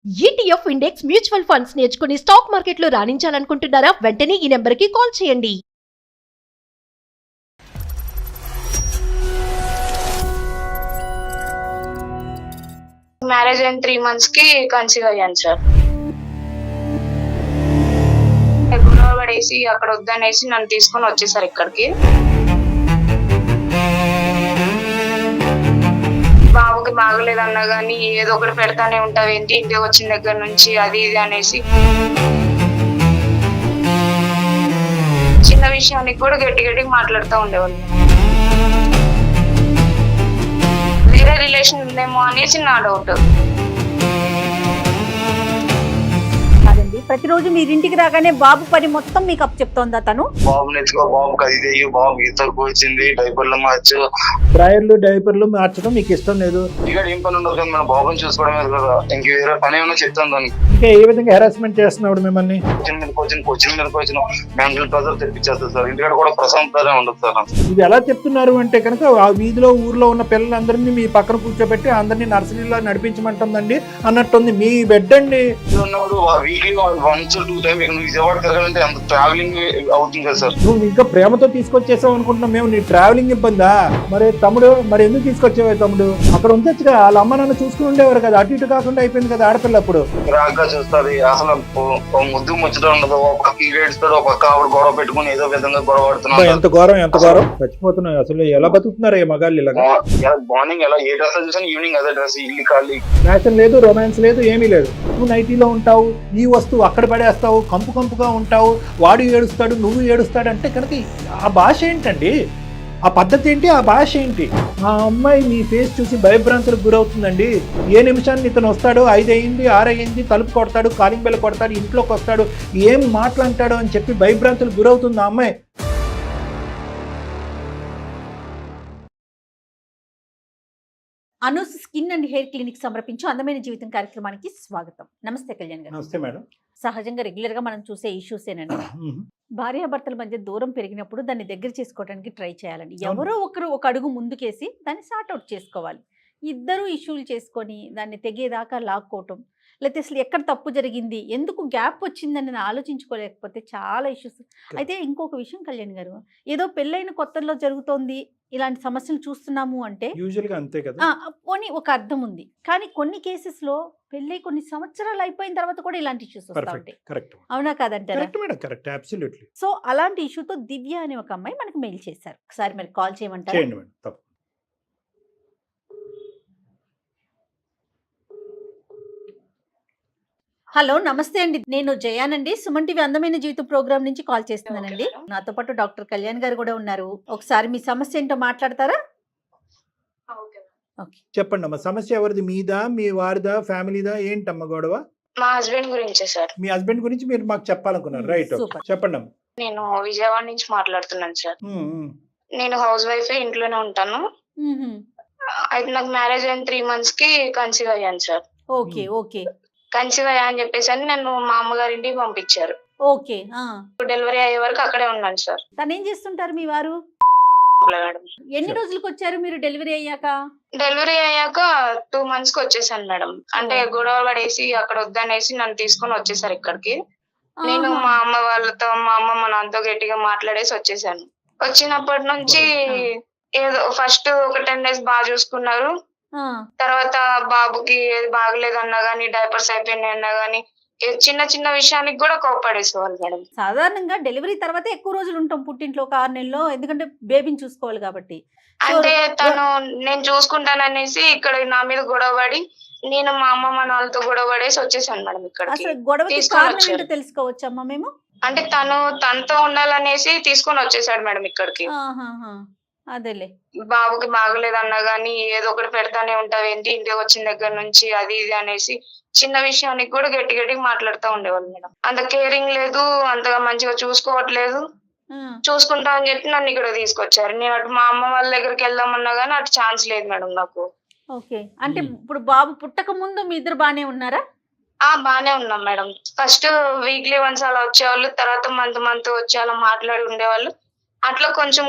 ETF index mutual funds నేర్చుకుని stock మార్కెట్లో రాణించాలనుకుంటున్నారా? వెంటనే ఈ నెంబర్కి కాల్ చేయండి. మ్యారేజ్ అయిన 3 months కి కన్సీవ్ అయ్యాను సార్. గొడవ పడేసి అక్కడ వద్దనేసి నన్ను తీసుకొని వచ్చేసారు ఇక్కడికి. బాబుకి బాగలేదన్నా గానీ ఏదో ఒకటి పెడతానే ఉంటావు ఏంటి ఇంటికి వచ్చిన దగ్గర నుంచి అది ఇది అనేసి చిన్న విషయానికి కూడా గట్టి గట్టిగా మాట్లాడుతూ ఉండేవాళ్ళు. వేరే రిలేషన్ ఉందేమో అనేసి నా డౌట్. కాదండి, ప్రతిరోజు మీరింటికి రాగానే బాబు పని మొత్తం మీకు అప్ చెప్తోందా తను? బాబుని ఎత్తుకో, బాబుకి అది చెయ్యి, బాబు ఈతకు వచ్చింది, డైపర్లు మార్చు. డైపర్లు మార్చడం మీకు ఇష్టం లేదు. ఇక్కడ ఏం పని ఉండదు కదా, మన బాబుని చూసుకోవడమే కదా, ఇంక వేరే పని ఏమైనా చెప్తాను దానికి. ఇంకా ఏ విధంగా హెరాస్మెంట్ చేస్తున్నాడు మిమ్మల్ని? కోచింగ్ మీద మెంటల్ ప్రెజర్ తెప్పించేస్తారు సార్. ఇంటికాడ కూడా ప్రశాంతంగా ఉండదు సార్. ఇది ఎలా చెప్తున్నారు అంటే కనుక ఆ వీధిలో ఊర్లో ఉన్న పిల్లలందరినీ మీ పక్కన కూర్చోబెట్టి అందరినీ నర్సరీలో నడిపించమంటుందండి అన్నట్టుంది. మీ బెడ్ అండి ఉన్నప్పుడు వీక్లీ 1 to 2 times ఇక్కడ విజయవాడ తిరగాలంటే అంత ట్రావెలింగ్ అవుతుంది కదా సార్. నువ్వు ఇంకా ప్రేమతో తీసుకొచ్చేసావు అనుకుంటున్నాం మేము. నీ ట్రావెలింగ్ ఇబ్బందా? మరి తమ్ముడు, మరి ఎందుకు తీసుకొచ్చావు తమ్ముడు? అక్కడ ఉంచొచ్చుగా, వాళ్ళ అమ్మ నాన్న చూసుకుని ఉండేవారు కదా, అటు ఇటు కాకుండా అయిపోయింది కదా ఆడపిల్ల. అప్పుడు రాగ్గా చూస్తుంది, అసలు ముద్దు ముచ్చట ఉండదు. ఒక పక్క ఏడుస్తాడు, ఒక పక్క ఆవిడ గొడవ పెట్టుకుని ఏదో విధంగా గొడవ పడుతున్నాడు. ఎంత ఘోరం చచ్చిపోతున్నావు. అసలు ఎలా బతుకుతున్నారు ఏ మగాళ్ళు ఇలాగా? మార్నింగ్ ఎలా ఏ డ్రెస్ చూసాను, ఈవినింగ్ అదే డ్రెస్, ఇల్లు ఖాళీ. ఫ్యాషన్ లేదు, రొమాన్స్ లేదు, ఏమీ లేదు. నువ్వు నైటీలో ఉంటావు, ఈ వస్తువు అక్కడ పడేస్తావు, కంపుగా ఉంటావు, వాడు ఏడుస్తాడు, నువ్వు ఏడుస్తాడు అంటే కనుక ఆ భాష ఏంటండి? ఆ పద్ధతి ఏంటి? ఆ భాష ఏంటి? ఆ అమ్మాయి మీ ఫేస్ చూసి భయభ్రాంతులకు గురవుతుందండి. ఏ నిమిషాన్ని ఇతను వస్తాడు, 5 అయింది 6 అయింది, తలుపు కొడతాడు, కాలింగ్ బెల్ కొడతాడు, ఇంట్లోకి వస్తాడు, ఏం మాట్లాంటాడు అని చెప్పి భయభ్రాంతులకు గురవుతుంది ఆ అమ్మాయి. Anu's skin and hair clinic సమర్పించు అందమైన జీవితం కార్యక్రమానికి స్వాగతం. నమస్తే కళ్యాణ్ గారు. నమస్తే మేడం. సహజంగా రెగ్యులర్ గా మనం చూసే ఇష్యూసేనండి. భార్యాభర్తల మధ్య దూరం పెరిగినప్పుడు దాన్ని దగ్గర చేసుకోవడానికి ట్రై చేయాలండి. ఎవరో ఒకరు ఒక అడుగు ముందుకేసి దాన్ని సార్ట్అవుట్ చేసుకోవాలి. ఇద్దరు ఇష్యూలు చేసుకొని దాన్ని తెగేదాకా లాక్కోవటం, లేకపోతే అసలు ఎక్కడ తప్పు జరిగింది, ఎందుకు గ్యాప్ వచ్చిందని ఆలోచించుకోలేకపోతే చాలా ఇష్యూస్. అయితే ఇంకొక విషయం కళ్యాణ్ గారు, ఏదో పెళ్ళైన కొత్తల్లో జరుగుతోంది ఇలాంటి సమస్యలు చూస్తున్నాము అంటే యూజువల్గా అంతే కదా, పోనీ ఒక అర్థం ఉంది. కానీ కొన్ని కేసెస్ లో పెళ్ళై కొన్ని సంవత్సరాలు అయిపోయిన తర్వాత కూడా ఇలాంటి ఇష్యూస్ వస్తూ ఉంటాయి. అవునా కాదంటారా? సో అలాంటి ఇష్యూతో దివ్య అనే ఒక అమ్మాయి మనకు మెయిల్ చేశారు. ఒకసారి మరి కాల్ చేయమంటారు? హలో, నమస్తే అండి. నేను జయానండి, సుమన్ టీవీ అందమైన జీవితం ప్రోగ్రామ్ నుంచి కాల్ చేస్తున్నానండి. నాతో పాటు డాక్టర్ కళ్యాణ్ గారు కూడా ఉన్నారు. ఒకసారి మీ సమస్య ఏంటో మాట్లాడతారా? చెప్పండి అమ్మా. సమస్య ఎవరిది? మీదా, మీ వారిదా, ఫ్యామిలీదా? ఏంటమ్మా గొడవ? మా హస్బెండ్ గురించే సార్. మీ హస్బెండ్ గురించి మీరు మాకు చెప్పాలనుకున్నారు, రైట్? చెప్పండి అమ్మా. నేను విజయవాడ నుంచి మాట్లాడుతున్నాను సార్. నేను హౌస్ వైఫ్, ఇంట్లోనే ఉంటాను. అయితే నాకు మ్యారేజ్ అయిన 3 months కి కన్సీవ్ అయ్యాను సార్. ఓకే. కన్సీవ్ అయ్యా అని చెప్పేసి అని నన్ను మా అమ్మగారి ఇంటికి పంపించారు. ఓకే. డెలివరీ అయ్యే వరకు అక్కడే ఉన్నాను సార్. తను ఏం చేస్తుంటారు మీ వారు? ఎన్ని రోజులకు వచ్చారు మీరు డెలివరీ అయ్యాక? డెలివరీ అయ్యాక 2 months కి వచ్చేసాను మేడం. అంటే గొడవ పడేసి అక్కడ వద్దనేసి నన్ను తీసుకొని వచ్చేసారు ఇక్కడికి. నేను మా అమ్మ వాళ్ళతో, మా అమ్మ మా నాన్నతో గట్టిగా మాట్లాడేసి వచ్చేసాను. వచ్చినప్పటి నుంచి ఏదో ఫస్ట్ ఒక 10 days బాగా చూసుకున్నారు. తర్వాత బాబుకి బాగలేదన్నా గానీ, డైపర్స్ అయిపోయినాయి అన్నా గానీ, చిన్న చిన్న విషయానికి కూడా కోపడేసేవాళ్ళు మేడం. సాధారణంగా డెలివరీ తర్వాత ఎక్కువ రోజులు ఉంటాం పుట్టింట్లో, ఒక 6 నెలల్లో, ఎందుకంటే బేబీని చూసుకోవాలి కాబట్టి. అంటే తను నేను చూసుకుంటాననేసి ఇక్కడ నా మీద గొడవ పడి, నేను మా అమ్మ మా నాన్నతో గొడవ పడేసి వచ్చేసాను మేడం. ఇక్కడ తెలుసుకోవచ్చమ్మా మేము? అంటే తనతో ఉండాలనేసి తీసుకొని వచ్చేసాడు మేడం ఇక్కడికి. అదేలే. బాబుకి బాగలేదన్నా గానీ ఏదో ఒకటి పెడతానే ఉంటావు ఏంటి ఇంటికి వచ్చిన దగ్గర నుంచి అది ఇది అనేసి చిన్న విషయానికి కూడా గట్టి గట్టిగా మాట్లాడుతూ ఉండేవాళ్ళు మేడం. అంత కేరింగ్ లేదు, అంతగా మంచిగా చూసుకోవట్లేదు. చూసుకుంటా అని చెప్పి నన్ను ఇక్కడ తీసుకొచ్చారు. నేను అటు మా అమ్మ వాళ్ళ దగ్గరికి వెళ్దామన్నా గానీ అటు ఛాన్స్ లేదు మేడం నాకు. ఓకే. అంటే ఇప్పుడు బాబు పుట్టక ముందు మీ ఇద్దరు బానే ఉన్నారా? బానే ఉన్నాం మేడం. ఫస్ట్ వీక్లీ వన్స్ అలా వచ్చేవాళ్ళు, తర్వాత మంత్ వచ్చి అలా మాట్లాడి ఉండేవాళ్ళు. అట్లా కొంచెం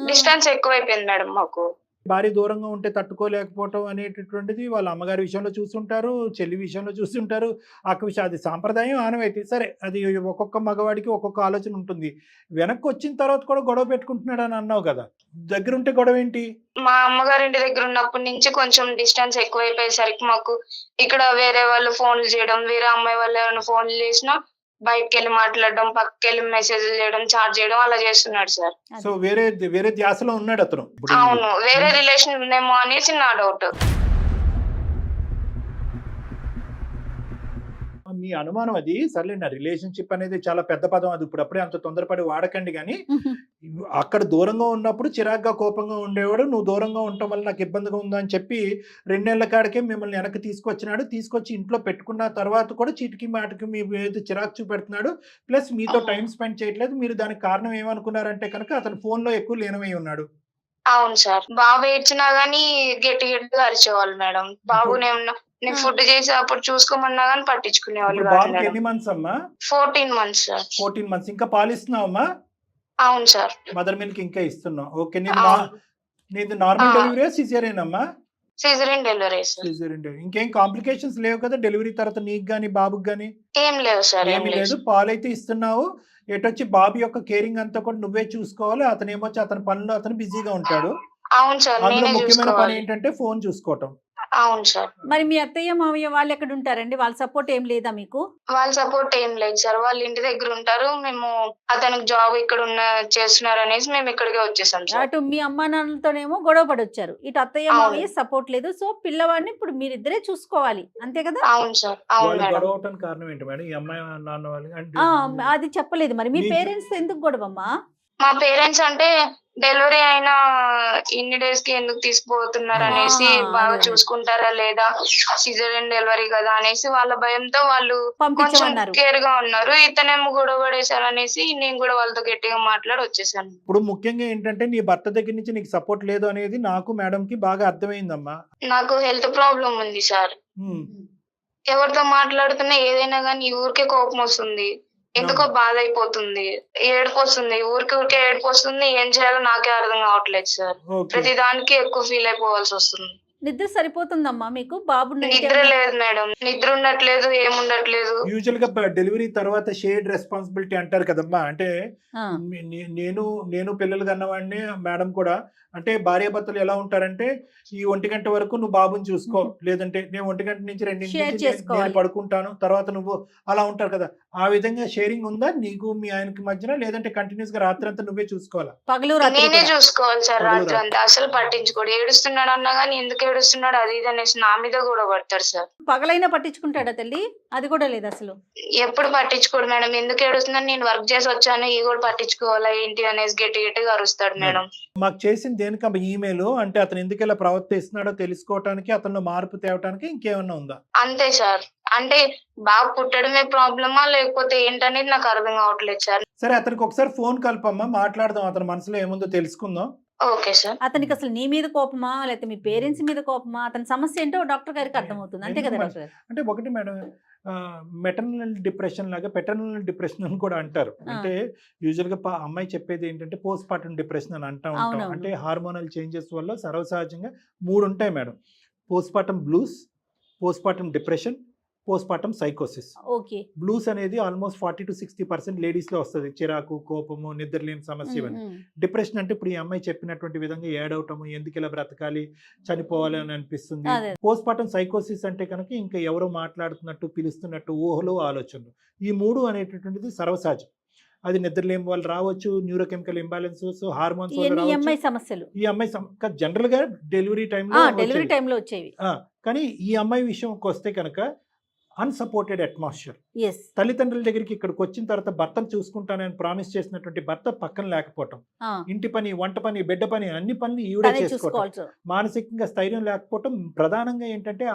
డిస్టెన్స్ ఎక్కువైపోయింది మేడం మాకు. భార్య దూరంగా ఉంటే తట్టుకోలేకపోవటం అనేటటువంటిది వాళ్ళ అమ్మగారి విషయంలో చూస్తుంటారు, చెల్లి విషయంలో చూస్తుంటారు, అక్క విషయం. అది సాంప్రదాయం, ఆనవాయితీ. సరే, అది ఒక్కొక్క మగవాడికి ఒక్కొక్క ఆలోచన ఉంటుంది. వెనక్కి వచ్చిన తర్వాత కూడా గొడవ పెట్టుకుంటున్నాడు అని అన్నావు కదా, దగ్గర ఉంటే గొడవ ఏంటి? మా అమ్మగారింటి దగ్గర ఉన్నప్పటి నుంచి కొంచెం డిస్టెన్స్ ఎక్కువైపోయేసరికి మాకు ఇక్కడ వేరే వాళ్ళు ఫోన్లు చేయడం, వేరే అమ్మాయి వాళ్ళు ఏమైనా ఫోన్లు చేసినా బయటకు వెళ్ళి మాట్లాడడం, పక్కకి వెళ్ళి మెసేజ్లు చేయడం, చాట్ చేయడం అలా చేస్తున్నాడు సార్. సో వేరే ధ్యాసలో ఉన్నాడు అతను. అవును, వేరే రిలేషన్ ఉందేమో అనేసి నా డౌట్. మీ అనుమానం అది. సర్లే, నా రిలేషన్షిప్ అనేది చాలా పెద్ద పదం, అది ఇప్పుడప్పుడే అంత తొందరపడి వాడకండి. కానీ అక్కడ దూరంగా ఉన్నప్పుడు చిరాగ్గా కోపంగా ఉండేవాడు, నువ్వు దూరంగా ఉండటం వల్ల నాకు ఇబ్బందిగా ఉందా అని చెప్పి 2 నెలల కాడికే మిమ్మల్ని వెనక్కి తీసుకొచ్చినాడు. తీసుకొచ్చి ఇంట్లో పెట్టుకున్న తర్వాత కూడా చీటికి మాటికి మీ ఏదో చిరాకు చూపెడుతున్నాడు. ప్లస్ మీతో టైం స్పెండ్ చేయట్లేదు. మీరు దానికి కారణం ఏమనుకున్నారంటే కనుక అతను ఫోన్లో ఎక్కువ లీనమై ఉన్నాడు. అవును సార్, బాబు ఏడ్చినా గానీ గట్టిగా అరిచేవాళ్ళు మేడం. బాబునేమన్నా నేను ఫుడ్ చేసి అప్పుడు చూసుకోమన్నా గానీ పట్టించుకునేవాళ్ళు ఇప్పుడు కాదు బాబుకి మేడం. ఎన్ని మంత్స్ అమ్మా? 14 months సార్. 14 months. ఇంకా పాలిస్తున్నావమ్మా? అవును సార్. మదర్ మిల్క్ ఇంకా ఇస్తున్నావు. ఓకే. అవును. నీది నార్మల్ ఆ. డెలివరీ, సిజేరియన్ అమ్మా? సిజరీన్ డెలివరీ సార్. సిజేరియన్. ఇంకేం కాంప్లికేషన్స్ లేవు కదా డెలివరీ తర్వాత నీకు గానీ బాబుకి గానీ? ఏం లేవు సార్, ఏం ఏమీ లేదు. లేదు. పాలైతే ఇస్తున్నావు. ఎటొచ్చి బాబు యొక్క కేరింగ్ అంతా కూడా నువ్వే చూసుకోవాలి. అతను ఏమొచ్చి అతని పనులు అతను బిజీగా ఉంటాడు. అవును సార్, అందులో నేనే ముఖ్యమైన పని చూసుకోవాలి. ఏంటంటే ఫోన్ చూసుకోవటం. అవును సార్. మరి మీ అత్తయ్య మావయ్య వాళ్ళు ఎక్కడ ఉంటారండి? వాళ్ళ సపోర్ట్ ఏం లేదా మీకు? వాళ్ళ సపోర్ట్ ఏం లేదు సార్, వాళ్ళ ఇంటి దగ్గర ఉంటారు. మేము అతనికి జాబ్ ఇక్కడ చేస్తున్నారు అనేసి మేము ఇక్కడికే వచ్చేసాం సార్. అటు మీ అమ్మా నాన్నలతోనేమో గొడవ పడొచ్చారు, ఇటు అత్తయ్య అవును. మావయ్య సపోర్ట్ లేదు. సో పిల్లవాడిని ఇప్పుడు మీరిద్దరే చూసుకోవాలి, అంతే కదా? అవును సార్. అవును వాళ్ళు మేడం. గొడవ అవటానికి కారణం ఏంటి మేడం? ఈ అమ్మాయి నాన్న వాళ్ళు అంటే అది చెప్పలేదు. మరి మీ మీకు- పేరెంట్స్ ఎందుకు గొడవమ్మా? మా పేరెంట్స్ అంటే డెలివరీ అయిన ఇన్ని డేస్ కి ఎందుకు తీసుకుపోతున్నారు అనేసి, ఆహా, బాగా అదే. చూసుకుంటారా లేదా, సిజరీన్ డెలివరీ కదా అనేసి వాళ్ళ భయంతో వాళ్ళు కొంచెం పంపించమన్నారు. కేర్ గా ఉన్నారు. ఇతనేమో గొడవ పడేశారు అనేసి నేను కూడా వాళ్ళతో గట్టిగా మాట్లాడి వచ్చేసాను. ఇప్పుడు ముఖ్యంగా ఏంటంటే నీ భర్త దగ్గర నుంచి నీకు సపోర్ట్ లేదు అనేది నాకు మేడం కి బాగా అర్థమైందమ్మా. నాకు హెల్త్ ప్రాబ్లం ఉంది సార్. ఉమ్. ఎవరితో మాట్లాడుతున్నా ఏదైనా కానీ ఊరికే కోపం వస్తుంది, ఎందుకో బాధ అయిపోతుంది, ఏడుపు వస్తుంది, ఊరికే ఏడుపు వస్తుంది. ఏం చేయాలో నాకే అర్థం కావట్లేదు సార్. ఓకే. ప్రతి దానికి ఎక్కువ ఫీల్ అయిపోవాల్సి వస్తుంది. నిద్ర సరిపోతుందమ్మా మీకు? బాబు నిద్ర లేదు మేడం, నిద్ర ఉండట్లేదు, ఏముండట్లేదు. యూజువల్ గా డెలివరీ తర్వాత షేర్డ్ రెస్పాన్సిబిలిటీ అంటారు కదమ్మా. అంటే నేను పిల్లలు కన్నవాడిని, మేడం కూడా. అంటే భార్యాభర్తలు ఎలా ఉంటారంటే, ఈ 1 గంట వరకు నువ్వు బాబుని చూసుకో, లేదంటే నేను 1 గంట నుంచి 2 Share నుంచి చేసుకోవాలి. నేను పడుకుంటాను, తర్వాత నువ్వు అలా ఉంటారు కదా. ఆ విధంగా షేరింగ్ ఉందా నీకు మీ ఆయనకి మధ్యన, లేదంటే కంటిన్యూస్ గా రాత్రి అంతా నువ్వే చూసుకోవాలా? పగలు రాత్రి నేనే కూడా? చూసుకోవాలి సార్. పగలు రాత్రి అంతా అసలు పట్టించుకోడు. ఏడుస్తున్నాడు అన్నా గానీ ఎందుకు ఏడుస్తున్నాడు అది ఇది అనేసి నా మీద కూడా పడతాడు సార్. పగలైనా పట్టించుకుంటాడా తల్లి? అది కూడా లేదు అసలు. ఎప్పుడు పట్టించుకోడు మేడం. ఎందుకు ఏడుస్తున్నాడు, నేను వర్క్ చేసి వచ్చాను, ఈ కూడా పట్టించుకోవాలా ఏంటి అనేసి గట్టిగా అరుస్తాడు మేడం. మాకు చేసింది దేనికమ్మా ఈమెయిల్? అంటే అతను ఎందుకు ఇలా ప్రవర్తిస్తున్నాడో తెలుసుకోవటానికి, అతను మార్పు తేవటానికి, ఇంకేమన్నా ఉందా? అంతే సార్. అంటే బాబు పుట్టడమే ప్రాబ్లమా లేకపోతే ఏంటనేది నాకు అర్థం కావట్లేదు సార్. సరే, అతనికి ఒకసారి ఫోన్ కలపమ్మా, మాట్లాడదాం, అతని మనసులో ఏముందో తెలుసుకుందాం. Okay sir. అతనికి అసలు నీ మీద కోపమా, లేకపోతే మీ పేరెంట్స్ మీద కోపమా, అతని సమస్య ఏంటో డాక్టర్ గారికి అర్థమవుతుంది, అంతే కదా డాక్టర్ గారు? అంటే ఒకటి మేడం, మెటర్నల్ డిప్రెషన్ లాగా పెటర్నల్ డిప్రెషన్ అని కూడా అంటారు. అంటే యూజువల్ గా అమ్మాయి చెప్పేది ఏంటంటే పోస్ట్ పార్టం డిప్రెషన్ అని అంటా ఉంటాం. అవునవును. అంటే హార్మోనల్ చేంజెస్ వల్ల సర్వసహజంగా 3 ఉంటాయి madam: postpartum blues, postpartum depression, postpartum సైకోసిస్. ఓకే. బ్లూస్ అనేది ఆల్మోస్ట్ 40 to 60% లేడీస్ లో వస్తుంది. చిరాకు, కోపము, నిద్రలేని సమస్య ఇవన్నీ. డిప్రెషన్ అంటే ఇప్పుడు ఈ అమ్మాయి చెప్పినటువంటి విధంగా ఏడవటము, ఎందుకు ఇలా బ్రతకాలి, చనిపోవాలి అని అనిపిస్తుంది. అదే. పోస్ట్ పార్టం సైకోసిస్ అంటే కనుక ఇంకా ఎవరో మాట్లాడుతున్నట్టు, పిలుస్తున్నట్టు ఊహలు, ఆలోచనలు. ఈ 3 అనేటటువంటిది సర్వసహజం. అది నిద్రలేని వాళ్ళు రావచ్చు, న్యూరోకెమికల్ ఇంబాలెన్సెస్, హార్మోన్స్ వల్ల ఇవన్నీ రావచ్చు. అమ్మాయి సమస్యలు ఈ అమ్మాయి జనరల్ గా డెలివరీ టైంలో డెలివరీ టైంలో వచ్చేవి. కానీ ఈ అమ్మాయి విషయంకి వస్తే కనుక అన్సపోర్టెడ్ అట్మాస్ఫియర్. ఎస్. తల్లిదండ్రుల దగ్గరికి ఇక్కడికి వచ్చిన తర్వాత భర్తను చూసుకుంటానని ప్రామిస్ చేసినటువంటి భర్త పక్కన లేకపోవటం, ఇంటి పని, వంట పని, బిడ్డ పని, అన్ని పనులు ఈవిడే చేసుకోవటం, చూసుకోవాలి. మానసికంగా స్థైర్యం లేకపోవటం. ప్రధానంగా ఏంటంటే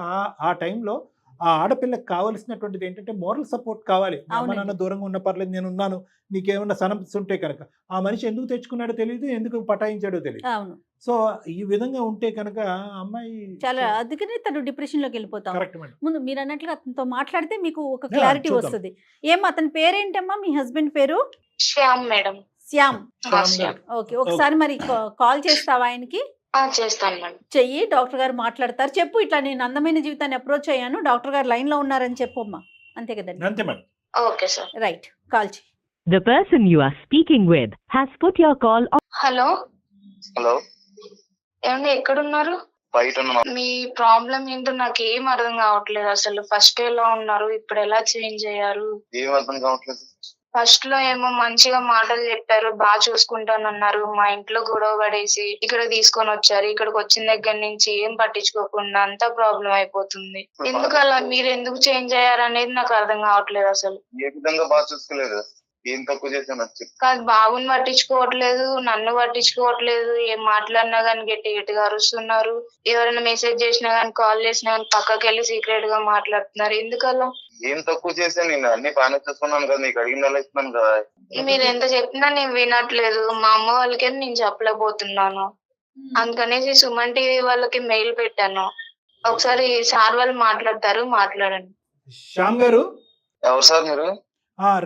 ఆ టైంలో ఆ ఆడపిల్లకి కావాల్సినటువంటిది ఏంటంటే మోరల్ సపోర్ట్ కావాలి. అమ్మ అవునండి. నాన్న దూరంగా ఉన్న పర్లేదు, నేను ఉన్నాను, నీకేమన్నా సమస్య ఉంటే కనుక. ఆ మనిషి ఎందుకు తెచ్చుకున్నాడో తెలియదు, ఎందుకు పటాయించాడో తెలియదు. అవును. సో ఈ విధంగా ఉంటే కనుక అమ్మాయి చాలా, అందుకనే తను డిప్రెషన్ లోకి వెళ్ళిపోతాం. Correct madam. ముందు మీరు అన్నట్లుగా అతనితో మాట్లాడితే మీకు ఒక క్లారిటీ చూద్దాం. వస్తుంది. అతని పేరేంటమ్మా? మీ హస్బెండ్ పేరు? శ్యామ్ మేడం. శ్యామ్. శ్యామ్ శ్యామ్. గారు. ఓకే. ఒకసారి మరి కాల్ చేస్తావా ఆయనకి? చేస్తాను మేడం. చెయ్యి, డాక్టర్ గారు మాట్లాడతారు. చెప్పు, ఇట్లా నేను అందమైన జీవితాన్ని అప్రోచ్ అయ్యాను, డాక్టర్ గారు లైన్ లో ఉన్నారని చెప్పమ్మా. అంతే కదండి? అంతే madam. Okay sir. Right, call చెయ్యి. The person you are speaking with has put your call on. Hello, hello, ఏమండి ఎక్కడున్నారు? బయట ఉన్నా. మీ ప్రాబ్లం ఏంటో నాకు ఏం అర్థం కావట్లేదు. అసలు ఫస్ట్ ఎలా ఉన్నారు, ఇప్పుడు ఎలా చేంజ్ అయ్యారు? ఏం అర్థం కావట్లేదు. ఫస్ట్ లో ఏమో మంచిగా మాటలు చెప్పారు, బాగా చూసుకుంటానన్నారు. మా ఇంట్లో గొడవ పడేసి ఇక్కడ తీసుకొని వచ్చారు. ఇక్కడికి వచ్చిన దగ్గర నుంచి ఏం పట్టించుకోకుండా అంతా ప్రాబ్లం అయిపోతుంది. ఎందుకు అలా, మీరు ఎందుకు చేంజ్ అయ్యారు అనేది నాకు అర్థం కావట్లేదు అసలు. ఏ విధంగా బాగా చూసుకోలేదు, ఏం తక్కువ చేశాను వచ్చి. కాదు, బాబుని పట్టించుకోవట్లేదు, నన్ను పట్టించుకోవట్లేదు. ఏం మాట్లాడినా గానీ గట్టి గట్టిగా అరుస్తున్నారు. ఎవరైనా మెసేజ్ చేసినా గానీ, కాల్ చేసినా గానీ పక్కకి వెళ్ళి సీక్రెట్ గా మాట్లాడుతున్నారు. ఎందుకలా? ఏం తక్కువ చేశాను, నేను అన్ని బాగానే చూసుకున్నాను కదా, నీకు అడిగిన అలా ఇస్తున్నాను కదా. మీరు ఎంత చెప్పినా నేను వినట్లేదు. మా అమ్మ వాళ్ళకి నేను చెప్పలేకపోతున్నాను. అందుకనేసి సుమన్ టీవీ వాళ్ళకి మెయిల్ పెట్టాను. ఒకసారి సార్ వాళ్ళు మాట్లాడతారు, మాట్లాడండి. శ్యామ్ గారు. ఎవరు సార్ మీరు?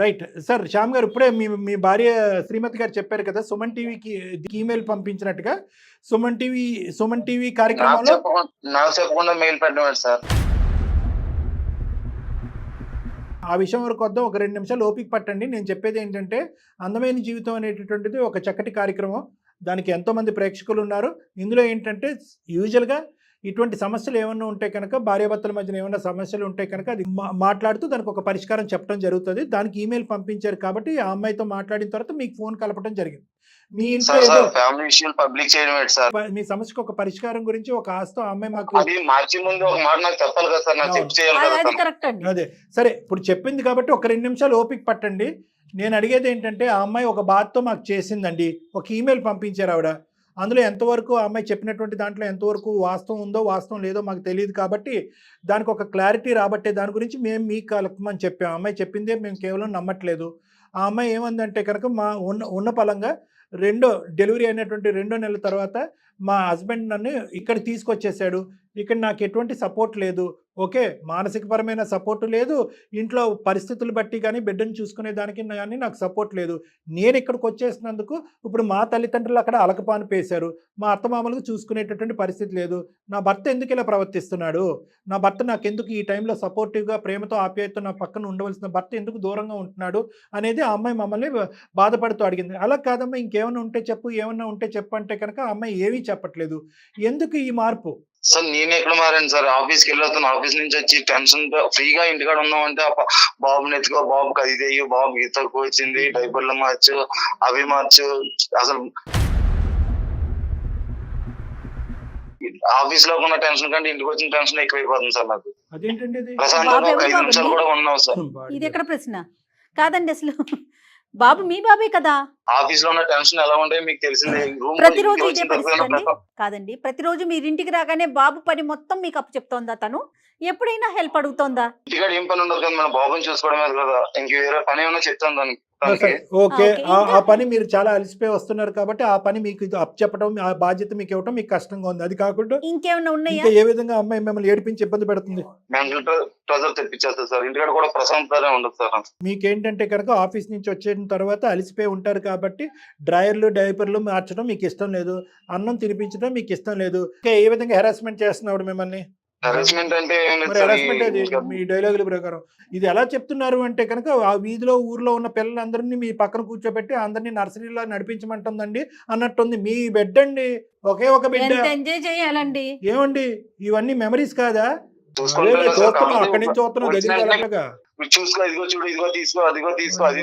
రైట్ సార్, శ్యామ్ గారు ఇప్పుడే మీ భార్య శ్రీమతి గారు చెప్పారు కదా సుమన్ టీవీకి ఈమెయిల్ పంపించినట్టుగా. సుమన్ టీవీ కార్యక్రమంలో నాకు చెప్పకుండా మెయిల్ పెట్టడం సార్. ఆ విషయం వరకు వద్దాం, ఒక 2 నిమిషాలు ఓపిక పట్టండి. నేను చెప్పేది ఏంటంటే, అందమైన జీవితం అనేటటువంటిది ఒక చక్కటి కార్యక్రమం. దానికి ఎంతోమంది ప్రేక్షకులు ఉన్నారు. ఇందులో ఏంటంటే యూజువల్గా ఇటువంటి సమస్యలు ఏమన్నా ఉంటే కనుక, భార్యాభర్తల మధ్యన ఏమన్నా సమస్యలు ఉంటే కనుక అది మాట్లాడుతూ దానికి ఒక పరిష్కారం చెప్పడం జరుగుతుంది. దానికి ఈమెయిల్ పంపించారు కాబట్టి ఆ అమ్మాయితో మాట్లాడిన తర్వాత మీకు ఫోన్ కలపడం జరిగింది. మీ ఇంట్లో ఫ్యామిలీ విషయాలు పబ్లిక్ చేయడం సార్. మీ సమస్యకు ఒక పరిష్కారం గురించి ఒక ఆస్తో ఆ అమ్మాయి మాకు అది మార్చి ముందు ఒక మాట నాకు చెప్పాలి కదా సార్, నాకు చెప్పి చేయాలి కదా అది సార్. కరెక్ట్ అండి. అదే సరే, ఇప్పుడు చెప్పింది కాబట్టి ఒక 2 నిమిషాలు ఓపిక పట్టండి. నేను అడిగేది ఏంటంటే, ఆ అమ్మాయి ఒక బాధతో మాకు చేసిందండి, ఒక ఈమెయిల్ పంపించారు ఆవిడ. అందులో ఎంతవరకు ఆ అమ్మాయి చెప్పినటువంటి దాంట్లో ఎంతవరకు వాస్తవం ఉందో వాస్తవం లేదో మాకు తెలియదు. కాబట్టి దానికి ఒక క్లారిటీ రాబట్టే దాని గురించి మేము మీకు కలపమని చెప్పాం. ఆ అమ్మాయి చెప్పిందే మేము కేవలం నమ్మట్లేదు. ఆ అమ్మాయి ఏమందంటే కనుక, మా ఉన్న పలంగా డెలివరీ అయినటువంటి 2వ నెలల తర్వాత మా హస్బెండ్ నన్ను ఇక్కడ తీసుకొచ్చేసాడు. ఇక్కడ నాకు ఎటువంటి సపోర్ట్ లేదు. ఓకే, మానసికపరమైన సపోర్టు లేదు, ఇంట్లో పరిస్థితులు బట్టి కానీ బిడ్డను చూసుకునే దానికి కానీ నాకు సపోర్ట్ లేదు. నేను ఇక్కడికి వచ్చేసినందుకు ఇప్పుడు మా తల్లిదండ్రులు అక్కడ అలకపాను పేశారు. మా అత్తమామలకు చూసుకునేటటువంటి పరిస్థితి లేదు. నా భర్త ఎందుకు ఇలా ప్రవర్తిస్తున్నాడు, నా భర్త నాకెందుకు ఈ టైంలో సపోర్టివ్గా ప్రేమతో ఆప్యాయతతో నా పక్కన ఉండవలసిన భర్త ఎందుకు దూరంగా ఉంటున్నాడు అనేది ఆ అమ్మాయి మమ్మల్ని బాధపడుతూ అడిగింది. అలా కాదమ్మా, ఇంకేమన్నా ఉంటే చెప్పు, ఏమన్నా ఉంటే చెప్పు అంటే కనుక ఆ అమ్మాయి ఏమీ చెప్పట్లేదు. ఎందుకు ఈ మార్పు? సార్ నేను ఎక్కడ మారాను సార్, ఆఫీస్కి వెళ్ళొస్తాను. ఆఫీస్ నుంచి వచ్చి టెన్షన్ ఫ్రీగా ఇంటికాడ ఉన్నామంటే బాబుని ఎత్తుకో, బాబుకి అది తెయ్యు, బాబుకి ఈత వచ్చింది, డైపర్లు మార్చు, అవి మార్చు. అసలు ఆఫీస్ లో ఉన్న టెన్షన్ కంటే ఇంటికి వచ్చిన టెన్షన్ ఎక్కువైపోతుంది సార్ నాకు. అదేంటండి అది? ప్రశాంతంగా ఒక 5 నిమిషాలు కూడా ఉన్నావు సార్. ఇది ఎక్కడ ప్రశ్న కాదండి అసలు. బాబు మీ బాబే కదా. ఆఫీస్ లో ఉన్న టెన్షన్ ఎలా ఉంటాయో మీకు తెలిసిందే. ప్రతిరోజు ఇదే పరిస్థితి అండి? కాదండి, ప్రతిరోజు మీరు ఇంటికి రాగానే బాబు పని మొత్తం మీకు అప్పు చెప్తోందా తను? ఎప్పుడైనా హెల్ప్ అడుగుతోందా? ఇంటికాడ ఏం పని ఉండదు కదా, మన బాబుని చూసుకోవడమే కదా. ఇంక వేరే పని ఏమైనా చెప్తాను దానికి. ఓకే, ఆ పని మీరు చాలా అలసిపోయి వస్తున్నారు కాబట్టి ఆ పని మీకు అప్ చెప్పడం, ఆ బాధ్యత మీకు ఇవ్వడం మీకు కష్టంగా ఉంది. అది కాకుండా ఇంకేమైనా ఉన్నాయా? ఇంకా ఏ విధంగా అమ్మాయి మిమ్మల్ని ఏడిపించి ఇబ్బంది పెడుతుంది? మెంటల్ ప్రెజర్ తెప్పించేస్తారు సార్. ఇంటికాడ కూడా ప్రశాంతంగా ఉండదు సార్. మీకేంటంటే కనుక ఆఫీస్ నుంచి వచ్చిన తర్వాత అలసిపోయి ఉంటారు కాబట్టి డ్రైయర్లు డైపర్లు మార్చడం మీకు ఇష్టం లేదు, అన్నం తినిపించడం మీకు ఇష్టం లేదు. ఏ విధంగా హెరాస్మెంట్ చేస్తున్నాడు మిమ్మల్ని? హెరాస్మెంట్ అంటే మరి హెరాస్మెంట్ అది మీ డైలాగుల ప్రకారం ఇది ఎలా చెప్తున్నారు అంటే కనుక, ఆ వీధిలో ఊర్లో ఉన్న పిల్లలందరినీ మీ పక్కన కూర్చోబెట్టి అందరినీ నర్సరీలో నడిపించమంటుందండి అన్నట్టుంది. మీ బిడ్డ అండి, ఒకే ఒక బిడ్డ. ఎంజాయ్ చేయాలండి. ఏమండి ఇవన్నీ మెమరీస్ కాదా? చూసుకుంటున్నాం, అక్కడి నుంచి చూస్తున్నాం. చూసుకో, ఇదిగో చూడు, ఇదిగో తీసుకో, అదిగో తీసుకో, అది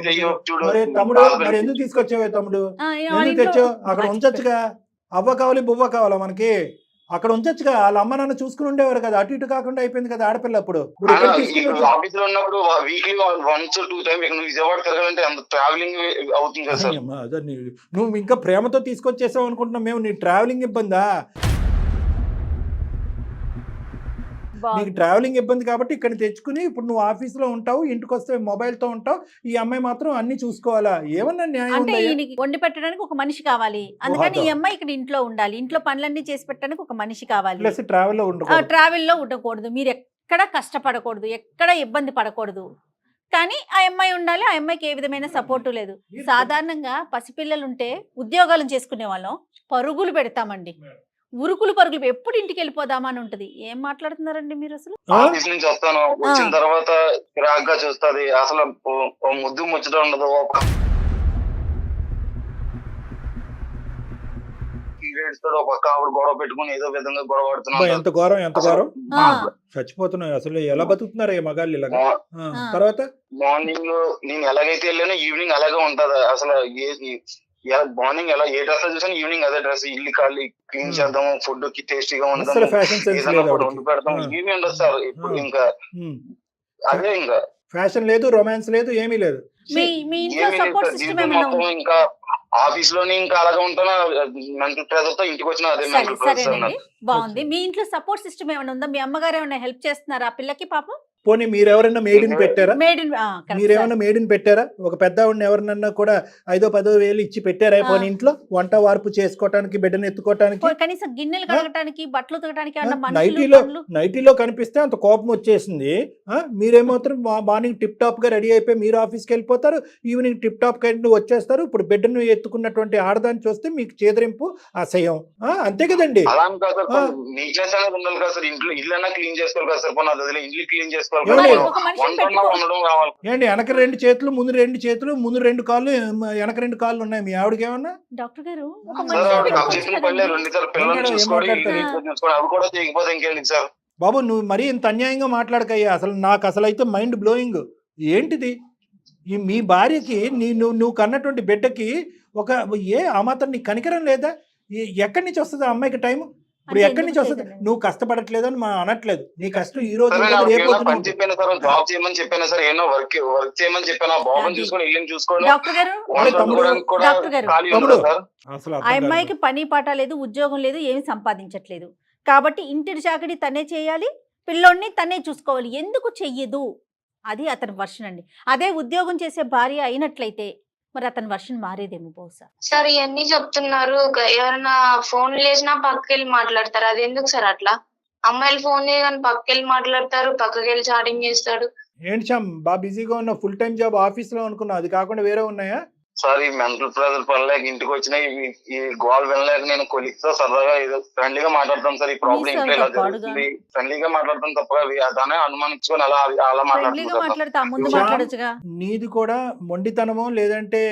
చూడు. మరి తమ్ముడు, మరి ఎందుకు తీసుకొచ్చావే తమ్ముడు? ఎందుకు తెచ్చావు? అక్కడ ఉంచొచ్చుగా. అవ్వ కావాలి బువ్వ కావాలా మనకి? అక్కడ ఉంచొచ్చుగా. వాళ్ళ అమ్మ నాన్న చూసుకుని ఉండేవారు కదా, అటు ఇటు కాకుండా అయిపోయింది కదా ఆడపిల్ల. అప్పుడు ఆఫీస్ లో ఉన్నప్పుడు వీక్లీ 1-2 టైమ్ ఇక్కడ విజయవాడ తిరగాలంటే అంత ట్రావెలింగ్ అవుతుంది కదా సార్. నువ్వు ఇంకా ప్రేమతో తీసుకొచ్చేసావు అనుకుంటున్నావు మేము. నీ ట్రావెలింగ్ ఇబ్బందా? నీకు ట్రావెలింగ్ ఇబ్బంది కాబట్టి ఇక్కడ తెచ్చుకుని ఇప్పుడు నువ్వు ఆఫీస్ లో ఉంటావు, ఇంటికి వస్తే మొబైల్ తో ఉంటావు. ఈ అమ్మాయి మాత్రం అన్ని చూసుకోవాలా? ఏమన్నా న్యాయం అంటే ఈయనకి వండి పెట్టడానికి ఒక మనిషి కావాలి, అందుకని ఈ అమ్మాయి ఇక్కడ ఇంట్లో ఉండాలి. ఇంట్లో పనులన్నీ చేసి పెట్టడానికి ఒక మనిషి కావాలి. ప్లస్ ట్రావెల్లో ఉండకూడదు. ట్రావెల్లో ఉండకూడదు, మీరు ఎక్కడ కష్టపడకూడదు, ఎక్కడ ఇబ్బంది పడకూడదు. కానీ ఆ అమ్మాయి ఉండాలి. ఆ అమ్మాయికి ఏ విధమైన సపోర్టు లేదు. సాధారణంగా పసిపిల్లలు ఉంటే ఉద్యోగాలు చేసుకునే వాళ్ళం పరుగులు పెడతామండి. ఉరుకులు పరుగులు ఎప్పుడు ఇంటికి వెళ్ళిపోదామా అని ఉంటది. ఏం మాట్లాడుతున్నారండి మీరు అసలు? ఆఫీస్ నుంచి వస్తాను, వచ్చిన తర్వాత చిరాగ్గా చూస్తుంది, అసలు ఓ ముద్దు ముచ్చట ఉండదు. ఏడుస్తాడు, ఒక పక్క ఆవిడ గొడవ పెట్టుకుని ఏదో విధంగా గొడవ అబ్బా, పడుతున్నాడు. ఎంత ఘోరం ఎంత ఘోరం. ఆ, చచ్చిపోతున్నాయి అసలు. ఎలా బతుకుతున్నారు ఈ మగాళ్ళు ఇలాగా? తర్వాత మార్నింగ్ నేను ఎలాగైతే వెళ్ళానో ఈవినింగ్ అలాగే ఉంటది. అసలు మార్నింగ్ ఎలా ఏ డ్రెస్ చూసాను ఈవినింగ్ అదే డ్రెస్. ఇల్లు ఖాళీ క్లీన్ చేద్దాము, ఫుడ్ కి టేస్టీగా అసలు ఉండదు, ఫ్యాషన్ సెన్స్ ఏదైనా లేదు ఒకటి ఆవిడకి. వండి పెడతాం, ఏమీ ఉండదు సార్. ఇప్పుడు ఇంకా అదే ఇంకా ఫ్యాషన్ లేదు, రొమాన్స్ లేదు, ఏమీ లేదు. మీ ఇంట్లో ఏమీ లేదు సపోర్ట్ సార్. సిస్టమ్ జీవితం ఏమైనా మొత్తం ఉందా? ఇంకా ఆఫీస్ లోనే ఇంకా అలాగే ఉంటాను. మెంటల్ ప్రెజర్ తో ఇంటికి వచ్చిన అదే సరే మెంటల్ ప్రెజర్ సరేనండి, బాగుంది. మీ ఇంట్లో సపోర్ట్ సిస్టమ్ ఏమైనా ఉందా? మీ అమ్మగారు ఏమైనా హెల్ప్ చేస్తున్నారా ఆ పిల్లకి పాపం? పోనీ మీరెవరన్నా మేడిని పెట్టారా? మేడ్ ఇన్ మీరేమన్నా మేడిని పెట్టారా? ఒక పెద్ద ఆవిడని ఎవరినన్నా కూడా 5,000-10,000 వేలు ఇచ్చి పెట్టారా పోనీ ఇంట్లో వంట వార్పు చేసుకోవటానికి, బిడ్డను ఎత్తుకోవటానికి? కనీసం గిన్నెలు కడగటానికి, బట్టలు ఉతకడానికి ఏమన్నా మనుషులు, నైటీలో పనులు? నైటీలో కనిపిస్తే అంత కోపం వచ్చేసింది. మీరేమాత్రం మార్నింగ్ టిప్ టాప్ గా రెడీ అయిపోయి మీరు ఆఫీస్కి వెళ్ళిపోతారు, ఈవినింగ్ టిప్ టాప్ గా వచ్చేస్తారు. ఇప్పుడు బిడ్డను ఎత్తుకున్నటువంటి ఆడదాన్ని చూస్తే మీకు చేదరింపు, అసహ్యం. అంతే కదండి. అలా అని కాదు సార్, నీట్నెస్ అనేది ఉండాలి కదా సార్. ఇంట్లో ఇల్లు అన్నా క్లీన్ చేసుకోవాలి కదా సార్. పోనీ అది ఇల్లు క్లీన్ చేసుకోవాలి కదా, మరి ఒక మనిషిని వంట పెట్టుకో. ఉండడం కావాలి. ఏంటి వెనక 2 చేతులు, ముందు 2 చేతులు, ముందు 2 కాళ్ళు, వెనక 2 కాళ్ళు ఉన్నాయి మీ ఆవిడకి ఏమన్నా? డాక్టర్ గారు ఒక సార్ మనిషిని ఆవిడకి పెట్టుకోవచ్చు చెప్పిన పనిలే, కదండి. 2 సార్లు పిల్లల్ని ఏం చూసుకోవాలి, మాట్లాడతారు? ఇల్లు చూసుకోవాలి, అవి కూడా చేయకపోతే ఇంకేంటి సార్? బాబు నువ్వు మరీ ఇంత అన్యాయంగా మాట్లాడకయ్యా. అసలు నాకు అసలు అయితే మైండ్ బ్లోయింగ్. ఏంటిది మీ భార్యకి నువ్వు కన్నటువంటి బిడ్డకి ఒక ఆ మాత్రం నీకు కనికరం లేదా? ఎక్కడి నుంచి వస్తుంది ఆ అమ్మాయికి టైం? ఇప్పుడు అంటే ఎక్కడి నుంచి ఎందుకు వస్తుంది? చేయదండి? నువ్వు కష్టపడట్లేదని మనం అనట్లేదు. నీ కష్టం ఈ రోజు సరే ఉంటుంది, నాకు రేపు ఏమైనా పొద్దున పని ఉంటుంది. చెప్పాను సార్, జాబ్ చేయమని చెప్పాను సార్, ఏమో వర్క్ చేయమని చెప్పాను. బాబుని అది. చూసుకొని ఇల్లుని చూసుకోవడం, డాక్టర్ గారు వంట తమ్ముడు, వండుకోవడానికి కూడా డాక్టర్ గారు, ఖాళీ తమ్ముడు. ఉండదు సార్. అసలు ఆ అర్థం కాదు. అమ్మాయికి పని పాట లేదు, ఉద్యోగం లేదు, ఏమి సంపాదించట్లేదు. కాబట్టి ఇంటి చాకరీ తనే చేయాలి, పిల్లోడిని తనే చూసుకోవాలి. ఎందుకు చెయ్యదు? అది అతని వర్షన్ అండి. అదే ఉద్యోగం చేసే భార్య అయినట్లయితే మరి అతని వర్షన్ మారేదేమో బహుశా. సార్ ఇవన్నీ చెప్తున్నారు, ఎవరైనా ఫోన్ చేసినా పక్కకెళ్ళి మాట్లాడతారు. అది ఎందుకు సార్ అట్లా? అమ్మాయిలు ఫోన్ చేయగానే పక్కకెళ్ళి మాట్లాడతారు, పక్కకెళ్ళి చాటింగ్ చేస్తాడు. ఏంటి శ్యామ్, బాగా బిజీగా ఉన్న ఫుల్ టైం జాబ్ ఆఫీస్ లో అనుకున్నా, అది కాకుండా వేరే ఉన్నాయా? సార్ ఈ మెంటల్ ప్రెజర్ పడలేక ఇంటికి వచ్చిన ఈ గోల్ వినలేక నేను కొలిక్తో సరదాగా ఏదో ఫ్రెండ్లీగా మాట్లాడతాను సార్. ఈ ప్రాబ్లం మీ ఇంట్లో ఇలా సొంత పాడుగా. జరుగుతుంది, ఫ్రెండ్లీగా మాట్లాడతాను తప్ప దాన్ని అనుమానించుకొని అలా అలా ఫ్రెండ్లీగా మాట్లాడుతున్నాను. మాట్లాడితే ఆ ముందు శ్యామ్, మాట్లాడొచ్చుగా. నీది కూడా మొండితనమో లేదంటే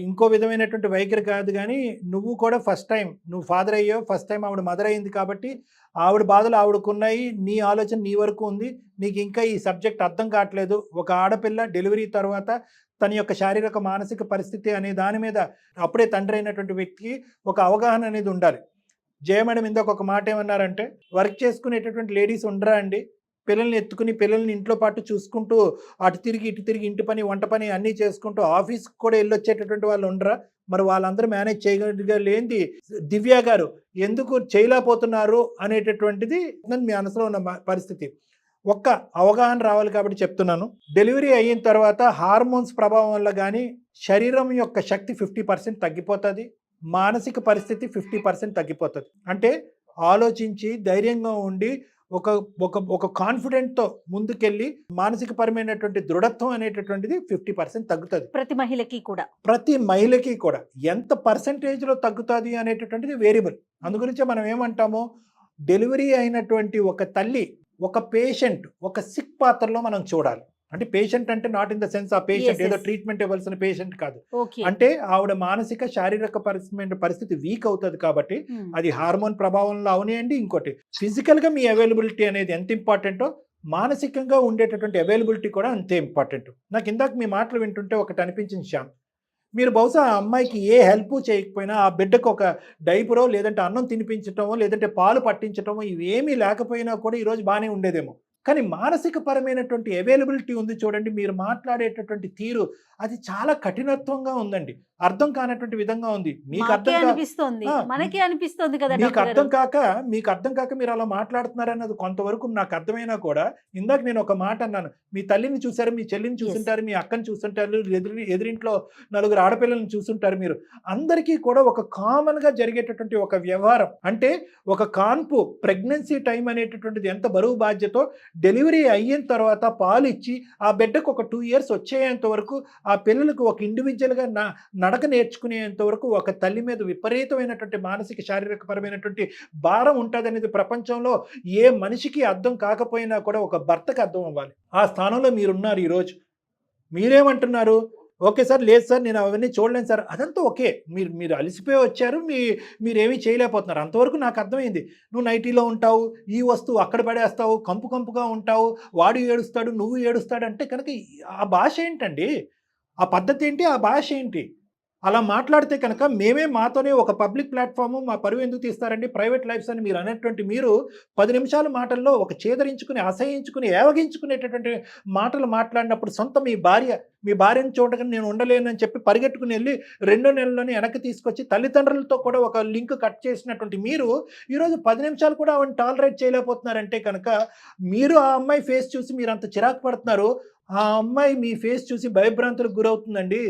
ఇంకో విధమైనటువంటి వైఖరి కాదు, కానీ నువ్వు కూడా ఫస్ట్ టైం నువ్వు ఫాదర్ అయ్యావు, ఫస్ట్ టైం ఆవిడ మదర్ అయింది కాబట్టి ఆవిడ బాధలు ఆవిడకున్నాయి, నీ ఆలోచన నీ వరకు ఉంది. నీకు ఇంకా ఈ సబ్జెక్ట్ అర్థం కావట్లేదు. ఒక ఆడపిల్ల డెలివరీ తర్వాత తన యొక్క శారీరక మానసిక పరిస్థితి అనే దాని మీద అప్పుడే తండ్రి అయినటువంటి వ్యక్తికి ఒక అవగాహన అనేది ఉండాలి. జయ మేడం ఇందాక ఒక మాట ఏమన్నారంటే, వర్క్ చేసుకునేటటువంటి లేడీస్ ఉండరా అండి? పిల్లల్ని ఎత్తుకుని పిల్లల్ని ఇంట్లో పాటు చూసుకుంటూ అటు తిరిగి ఇటు తిరిగి ఇంటి పని వంట పని అన్నీ చేసుకుంటూ ఆఫీస్కి కూడా వెళ్ళొచ్చేటటువంటి వాళ్ళు ఉండరా? మరి వాళ్ళందరూ మేనేజ్ చేయగలిగా లేనిది దివ్య గారు ఎందుకు చేయలేకపోతున్నారు అనేటటువంటిది మీ మనసులో ఉన్న పరిస్థితి. ఒక్క అవగాహన రావాలి కాబట్టి చెప్తున్నాను. డెలివరీ అయిన తర్వాత హార్మోన్స్ ప్రభావం వల్ల కానీ శరీరం యొక్క శక్తి 50% తగ్గిపోతుంది, మానసిక పరిస్థితి 50% తగ్గిపోతుంది. అంటే ఆలోచించి ధైర్యంగా ఉండి ఒక ఒక ఒక కాన్ఫిడెంట్తో ముందుకెళ్ళి మానసిక పరమైనటువంటి దృఢత్వం అనేటటువంటిది 50% తగ్గుతుంది. ప్రతి మహిళకి కూడా ఎంత పర్సంటేజ్లో తగ్గుతుంది అనేటటువంటిది వేరియబుల్. అందుగురించే మనం ఏమంటామో, డెలివరీ అయినటువంటి ఒక తల్లి ఒక పేషెంట్ ఒక సిక్ పాత్రలో మనం చూడాలి. అంటే పేషెంట్ అంటే నాట్ ఇన్ ద సెన్స్ ఆ పేషెంట్ ఏదో ట్రీట్మెంట్ ఇవ్వాల్సిన పేషెంట్ కాదు. అంటే ఆవిడ మానసిక శారీరక పరిస్థితి వీక్ అవుతుంది కాబట్టి అది హార్మోన్ ప్రభావంలో అవనియండి. ఇంకోటి ఫిజికల్గా మీ అవైలబిలిటీ అనేది ఎంత ఇంపార్టెంటో మానసికంగా ఉండేటటువంటి అవైలబిలిటీ కూడా అంతే ఇంపార్టెంట్. నాకు ఇందాక మీ మాటలు వింటుంటే ఒకటి అనిపించింది శ్యామ్, మీరు బహుశా ఆ అమ్మాయికి ఏ హెల్ప్ చేయకపోయినా ఆ బిడ్డకు ఒక డైపరో లేదంటే అన్నం తినిపించటమో లేదంటే పాలు పట్టించటమో ఇవేమీ లేకపోయినా కూడా ఈరోజు బాగానే ఉండేదేమో. కానీ మానసిక పరమైనటువంటి అవైలబిలిటీ ఉంది చూడండి, మీరు మాట్లాడేటటువంటి తీరు అది చాలా కఠినత్వంగా ఉందండి, అర్థం కానటువంటి విధంగా ఉంది. మీకు అర్థం కాక మీరు అలా మాట్లాడుతున్నారన్నది కొంతవరకు నాకు అర్థమైనా కూడా, ఇందాక నేను ఒక మాట అన్నాను, మీ తల్లిని చూసారు, మీ చెల్లిని చూస్తుంటారు, మీ అక్కని చూస్తుంటారు, ఎదురింట్లో 4 ఆడపిల్లలను చూస్తుంటారు. మీరు అందరికీ కూడా ఒక కామన్గా జరిగేటటువంటి ఒక వ్యవహారం అంటే ఒక కాన్పు ప్రెగ్నెన్సీ టైం అనేటటువంటిది ఎంత బరువు బాధ్యతో డెలివరీ అయిన తర్వాత పాలు ఇచ్చి ఆ బిడ్డకు ఒక 2 years వచ్చేంత వరకు ఆ పిల్లలకు ఒక ఇండివిజువల్గా నడక నేర్చుకునేంత వరకు ఒక తల్లి మీద విపరీతమైనటువంటి మానసిక శారీరకపరమైనటువంటి భారం ఉంటుంది అనేది ప్రపంచంలో ఏ మనిషికి అర్థం కాకపోయినా కూడా ఒక భర్తకు అర్థం అవ్వాలి. ఆ స్థానంలో మీరున్నారు ఈరోజు. మీరేమంటున్నారు? ఓకే సార్, లేదు సార్, నేను అవన్నీ చూడలేను సార్. అదంతా ఓకే, మీరు అలసిపోయి వచ్చారు, మీరేమీ చేయలేకపోతున్నారు, అంతవరకు నాకు అర్థమైంది. నువ్వు నైటీలో ఉంటావు, ఈ వస్తువు అక్కడ పడేస్తావు, కంపుగా ఉంటావు, వాడు ఏడుస్తాడు, నువ్వు ఏడుస్తాడు అంటే కనుక ఆ భాష ఏంటండి? ఆ పద్ధతి ఏంటి? ఆ భాష ఏంటి? అలా మాట్లాడితే కనుక మాతోనే ఒక పబ్లిక్ ప్లాట్ఫామ్, మా పరువు ఎందుకు తీస్తారండి? ప్రైవేట్ లైఫ్స్ అని మీరు అనేటువంటి మీరు 10 నిమిషాల మాటల్లో ఒక చేదరించుకుని, అసహించుకుని, ఏవగించుకునేటటువంటి మాటలు మాట్లాడినప్పుడు సొంత మీ భార్యను చూడగానే నేను ఉండలేనని చెప్పి పరిగెట్టుకుని వెళ్ళి 2 నెలల్లోనే వెనక్కి తీసుకొచ్చి తల్లిదండ్రులతో కూడా ఒక లింక్ కట్ చేసినటువంటి మీరు ఈరోజు 10 నిమిషాలు కూడా ఆవిడని టాలరేట్ చేయలేకపోతున్నారంటే కనుక మీరు ఆ అమ్మాయి ఫేస్ చూసి మీరు అంత చిరాకు పడుతున్నారు. ఆ అమ్మాయి మీ ఫేస్ చూసి భయభ్రాంతులకు గురవుతుందండి.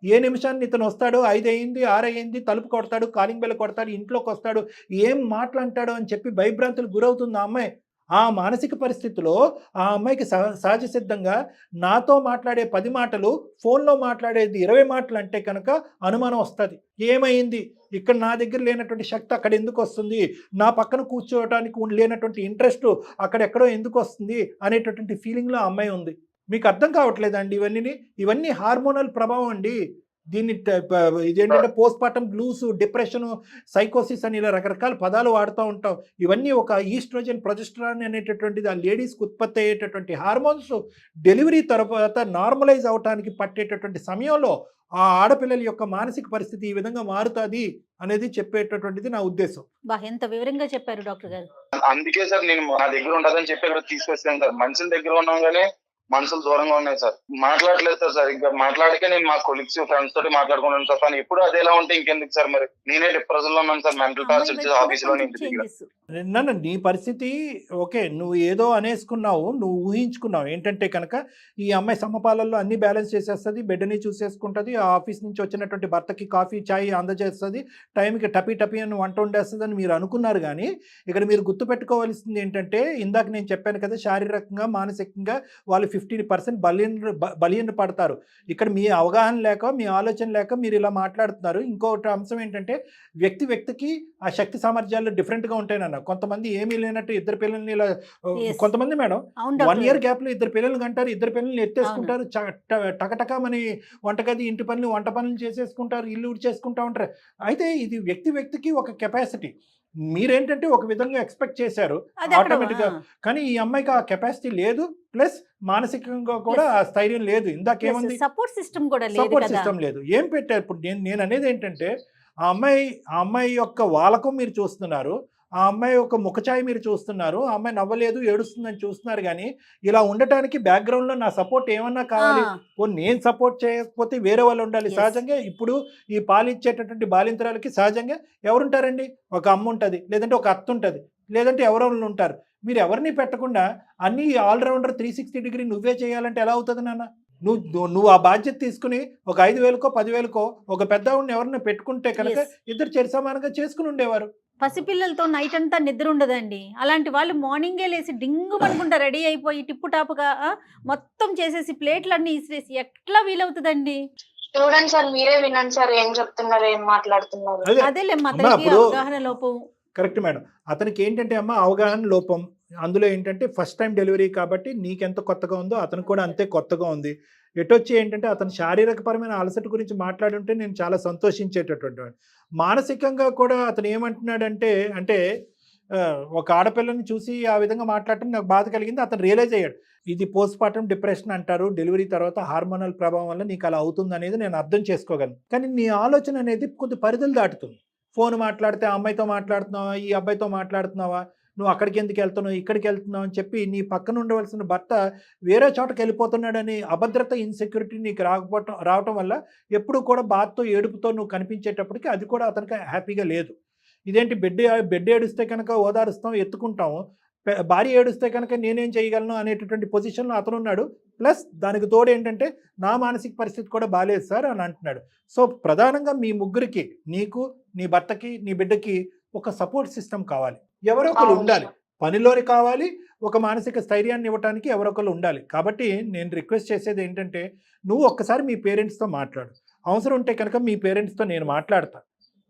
ఏ నిమిషాన్ని ఇతను వస్తాడు, 5 అయింది, 6 అయింది, తలుపు కొడతాడు, కాలింగ్ బెల్ కొడతాడు, ఇంట్లోకి వస్తాడు, ఏం మాట్లాంటాడు అని చెప్పి భయభ్రాంతులకు గురవుతుంది ఆ అమ్మాయి. ఆ మానసిక పరిస్థితిలో ఆ అమ్మాయికి సహజ సిద్ధంగా నాతో మాట్లాడే 10 మాటలు, ఫోన్లో మాట్లాడేది 20 మాటలు అంటే కనుక అనుమానం వస్తుంది. ఏమైంది? ఇక్కడ నా దగ్గర లేనటువంటి శక్తి అక్కడ ఎందుకు వస్తుంది? నా పక్కన కూర్చోవడానికి లేనటువంటి ఇంట్రెస్ట్ అక్కడెక్కడో ఎందుకు వస్తుంది అనేటటువంటి ఫీలింగ్లో ఆ అమ్మాయి ఉంది. మీకు అర్థం కావట్లేదండి ఇవన్నీ హార్మోనల్ ప్రభావం అండి. దీన్ని ఇదేంటంటే పోస్ట్ పార్టం బ్లూస్, డిప్రెషను, సైకోసిస్ అని ఇలా రకరకాల పదాలు వాడుతూ ఉంటాం. ఇవన్నీ ఒక ఈస్ట్రోజన్, ప్రొజెస్టరాన్ అనేటటువంటిది ఆ లేడీస్కి ఉత్పత్తి అయ్యేటటువంటి హార్మోన్స్ డెలివరీ తర్వాత నార్మలైజ్ అవడానికి పట్టేటటువంటి సమయంలో ఆ ఆడపిల్లల యొక్క మానసిక పరిస్థితి ఈ విధంగా మారుతుంది అనేది చెప్పేటటువంటిది నా ఉద్దేశం. ఎంత వివరంగా చెప్పారు డాక్టర్ గారు. అందుకే సార్ నేను నా దగ్గర ఉండదని చెప్పి ఇక్కడ తీసుకొస్తాను సార్. మనుషుల దగ్గర ఉన్నాగానే మనసులు దూరంగా ఉన్నాయి సార్. మాట్లాడలేదు సార్ సరిగ్గా. మాట్లాడికే నేను మా కొలీగ్స్, ఫ్రెండ్స్ తోటి మాట్లాడుకున్నాను సార్. కానీ ఎప్పుడు అదేలా ఉంటే ఇంకెందుకు సార్? మరి నేనే డిప్రెషన్ లో ఉన్నాను సార్. మెంటల్ టార్చర్ ఆఫీస్ లో నీ పరిస్థితి ఓకే, నువ్వు ఏదో అనేసుకున్నావు, నువ్వు ఊహించుకున్నావు ఏంటంటే కనుక ఈ అమ్మాయి సమపాలల్లో అన్ని బ్యాలెన్స్ చేసేస్తుంది, బిడ్డని చూసేసుకుంటుంది, ఆ ఆఫీస్ నుంచి వచ్చినటువంటి భర్తకి కాఫీ చాయ్ అందజేస్తుంది, టైంకి టపీ అని వంట వండేస్తుంది అని మీరు అనుకున్నారు. కానీ ఇక్కడ మీరు గుర్తుపెట్టుకోవాల్సింది ఏంటంటే, ఇందాక నేను చెప్పాను కదా, శారీరకంగా మానసికంగా వాళ్ళు 50% బలియన పడతారు. ఇక్కడ మీ అవగాహన లేక, మీ ఆలోచన లేక మీరు ఇలా మాట్లాడుతున్నారు. ఇంకొకటి అంశం ఏంటంటే, వ్యక్తికి ఆ శక్తి సామర్థ్యాలు డిఫరెంట్గా ఉంటాయన్న. కొంతమంది ఏమీ లేనట్టు 2 పిల్లల్ని ఇలా, కొంతమంది మేడం 1 year గ్యాప్లో 2 పిల్లలు కంటారు, 2 పిల్లల్ని ఎత్తేసుకుంటారు, టకటకమని వంటగది, ఇంటి పనులు, వంట పనులు చేసేసుకుంటారు, ఇల్లు ఉడిచేసుకుంటా ఉంటారు. అయితే ఇది వ్యక్తికి ఒక కెపాసిటీ. మీరేంటంటే ఒక విధంగా ఎక్స్పెక్ట్ చేశారు ఆటోమేటిక్గా, కానీ ఈ అమ్మాయికి ఆ కెపాసిటీ లేదు, ప్లస్ మానసికంగా కూడా ఆ స్థైర్యం లేదు. ఇందాకేముంది? సపోర్ట్ సిస్టమ్ లేదు. ఏం పెట్టారు? ఇప్పుడు నేను అనేది ఏంటంటే, ఆ అమ్మాయి యొక్క వాలకం మీరు చూస్తున్నారు, ఆ అమ్మాయి యొక్క ముఖఛాయ మీరు చూస్తున్నారు, ఆ అమ్మాయి నవ్వలేదు, ఏడుస్తుందని చూస్తున్నారు. కానీ ఇలా ఉండటానికి బ్యాక్గ్రౌండ్లో నా సపోర్ట్ ఏమన్నా కావాలి. నేను సపోర్ట్ చేయకపోతే వేరే వాళ్ళు ఉండాలి. సహజంగా ఇప్పుడు ఈ పాలిచ్చేటటువంటి బాలింతరాలకి సహజంగా ఎవరుంటారండి? ఒక అమ్మ ఉంటుంది, లేదంటే ఒక అత్త ఉంటుంది, లేదంటే ఎవరో ఉంటారు. మీరు ఎవరిని పెట్టకుండా అన్ని ఆల్రౌండర్ 360 degree నువ్వే చేయాలంటే ఎలా అవుతుంది నాన్న? నువ్వు ఆ బాధ్యత తీసుకుని ఒక 5,000కో 10,000కో ఒక పెద్దవాడిని ఎవరిని పెట్టుకుంటే కనుక ఇద్దరు సమానంగా చేసుకుని ఉండేవారు. పసిపిల్లలతో నైట్ అంతా నిద్ర ఉండదండి. అలాంటి వాళ్ళు మార్నింగే లేసి డింగు పడుకుంటా రెడీ అయిపోయి టిప్పు టాపుగా మొత్తం చేసేసి ప్లేట్లన్నీ ఇసిరేసి ఎట్లా వీలవుతుందండి? చూడండి సార్, మీరే వినండి సార్, ఏం చెప్తున్నారు, ఏం మాట్లాడుతున్నారు. అదేలే అవగాహన లోపం. Correct madam. అతనికి ఏంటంటే అమ్మ అవగాహన లోపం. అందులో ఏంటంటే ఫస్ట్ టైం డెలివరీ కాబట్టి నీకెంత కొత్తగా ఉందో అతనికి కూడా అంతే కొత్తగా ఉంది. ఎటొచ్చి ఏంటంటే అతను శారీరకపరమైన అలసట గురించి మాట్లాడుంటే నేను చాలా సంతోషించేటటువంటి. మానసికంగా కూడా అతను ఏమంటున్నాడంటే, అంటే ఒక ఆడపిల్లని చూసి ఆ విధంగా మాట్లాడటం నాకు బాధ కలిగింది. అతను రియలైజ్ అయ్యాడు, ఇది పోస్ట్ పార్టం డిప్రెషన్ అంటారు, డెలివరీ తర్వాత హార్మోనల్ ప్రభావం వల్ల నీకు అలా అవుతుంది అనేది నేను అర్థం చేసుకోగలను. కానీ నీ ఆలోచన అనేది కొద్ది పరిధులు దాటుతుంది. ఫోన్ మాట్లాడితే ఆ అమ్మాయితో మాట్లాడుతున్నావా, ఈ అబ్బాయితో మాట్లాడుతున్నావా, నువ్వు అక్కడికి ఎందుకు వెళ్తున్నావు, ఇక్కడికి వెళ్తున్నావు అని చెప్పి నీ పక్కన ఉండవలసిన భర్త వేరే చోటకి వెళ్ళిపోతున్నాడని అభద్రత, ఇన్సెక్యూరిటీ నీకు రావటం వల్ల ఎప్పుడు కూడా బాధతో, ఏడుపుతో నువ్వు కనిపించేటప్పటికి అది కూడా అతనికి హ్యాపీగా లేదు. ఇదేంటి బెడ్ ఏడుస్తే కనుక ఓదారుస్తాం, ఎత్తుకుంటాము, భార్య ఏడుస్తే కనుక నేనేం చేయగలను అనేటటువంటి పొజిషన్లో అతను ఉన్నాడు. ప్లస్ దానికి తోడు ఏంటంటే నా మానసిక పరిస్థితి కూడా బాగాలేదు సార్ అని అంటున్నాడు. సో ప్రధానంగా మీ ముగ్గురికి, నీకు, నీ భర్తకి, నీ బిడ్డకి ఒక సపోర్ట్ సిస్టమ్ కావాలి. ఎవరో ఒకరు ఉండాలి. పనిలోని కావాలి, ఒక మానసిక స్థైర్యాన్ని ఇవ్వడానికి ఎవరొకరు ఉండాలి. కాబట్టి నేను రిక్వెస్ట్ చేసేది ఏంటంటే, నువ్వు ఒక్కసారి మీ పేరెంట్స్తో మాట్లాడు. అవసరం ఉంటే కనుక మీ పేరెంట్స్తో నేను మాట్లాడతా,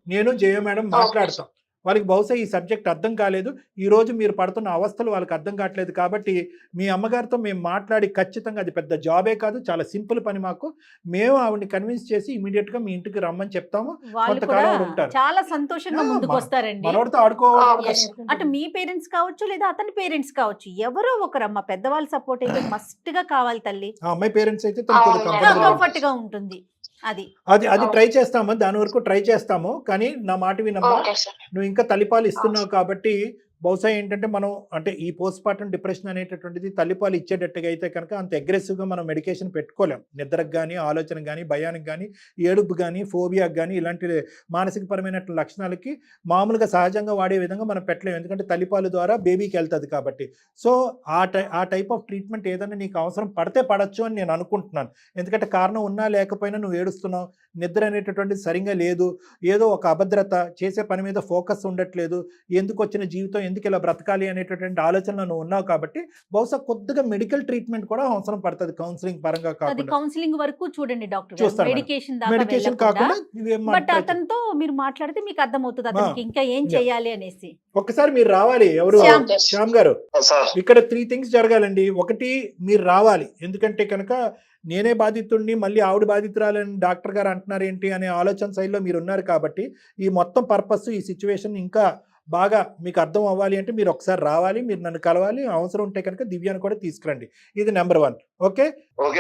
నేను జయ మేడం మాట్లాడతాం. వాళ్ళకి బహుశా ఈ సబ్జెక్ట్ అర్థం కాలేదు, ఈరోజు మీరు పడుతున్న అవస్థలు వాళ్ళకి అర్థం కావట్లేదు. కాబట్టి మీ అమ్మగారితో మేము మాట్లాడి, ఖచ్చితంగా అది పెద్ద జాబే కాదు, చాలా సింపుల్ పని మాకు, మేము ఆవిడని కన్విన్స్ చేసి ఇమీడియట్గా మీ ఇంటికి రమ్మని చెప్తాము. వాళ్ళు కొంతకాలం కూడా ఉంటారు. చాలా సంతోషంగా ఆ, ముందుకు వస్తారండి. మనోడితో ఆడుకోవాలి. Yes. అటు మీ పేరెంట్స్ కావచ్చు లేదా అతని పేరెంట్స్ కావచ్చు, ఎవరో ఒకరమ్మ పెద్దవాళ్ళ సపోర్ట్ అయితే మస్ట్ గా కావాలి తల్లి. ఆ అమ్మాయి పేరెంట్స్ అయితే తనకు అవును. comfortable గా కంఫర్ట్ గా ఉంటుంది అది. అది ట్రై చేస్తాము, దాని వరకు ట్రై చేస్తాము. కానీ నా మాట వినమ్మా, ఓకే సార్. నువ్వు ఇంకా తల్లిపాలు ఇస్తున్నావు కాబట్టి బహుశా ఏంటంటే మనం అంటే ఈ పోస్ట్ పార్టం డిప్రెషన్ అనేటటువంటిది తల్లిపాలు ఇచ్చేటట్టుగా అయితే కనుక అంత అగ్రెసివ్గా మనం మెడికేషన్ పెట్టుకోలేం. నిద్రకు కానీ, ఆలోచనకు కానీ, భయానికి కానీ, ఏడుపు కానీ, ఫోబియాకి కానీ, ఇలాంటి మానసికపరమైన లక్షణాలకి మామూలుగా సహజంగా వాడే విధంగా మనం పెట్టలేము. ఎందుకంటే తల్లిపాలు ద్వారా బేబీకి వెళ్తుంది కాబట్టి. సో ఆ టైప్ ఆఫ్ ట్రీట్మెంట్ ఏదైనా నీకు అవసరం పడితే పడచ్చు అని నేను అనుకుంటున్నాను. ఎందుకంటే కారణం ఉన్నా లేకపోయినా నువ్వు ఏడుస్తున్నావు, నిద్ర అనేటటువంటిది సరిగా లేదు, ఏదో ఒక అభద్రత, చేసే పని మీద ఫోకస్ ఉండట్లేదు, ఎందుకు వచ్చిన జీవితం, ఎందుకు ఇలా బ్రతకాలి అనేటటువంటి ఆలోచనలో నువ్వు ఉన్నావు. కాబట్టి బహుశా కొద్దిగా మెడికల్ ట్రీట్మెంట్ కూడా అవసరం పడుతుంది, కౌన్సిలింగ్ పరంగా అది కాకుండా. కౌన్సిలింగ్ వరకు చూడండి డాక్టర్, చూస్తాను మేడం. మెడికేషన్ మెడికేషన్ కాకుండా ఇవేం బట్ అతనితో మీరు మాట్లాడితే మీకు అర్థమవుతుంది అతనికి ఇంకా ఏం Yeah. చెయ్యాలి అనేసి. ఒక్కసారి మీరు రావాలి. ఎవరు శ్యామ్. శ్యామ్ గారు, సార్ ఇక్కడ 3 థింగ్స్ జరగాలండి. ఒకటి, మీరు రావాలి. ఎందుకంటే కనుక నేనే బాధితుడిని, మళ్ళీ ఆవిడ బాధితురాలని డాక్టర్ గారు అంటున్నారు ఏంటి అనే ఆలోచన శైలిలో మీరు ఉన్నారు. కాబట్టి ఈ మొత్తం పర్పస్, ఈ సిచ్యువేషన్ ఇంకా బాగా మీకు అర్థం అవ్వాలి అంటే మీరు ఒకసారి రావాలి, మీరు నన్ను కలవాలి. అవసరం ఉంటే కనుక దివ్యాన్ని కూడా తీసుకురండి. ఇది నెంబర్ 1. Okay,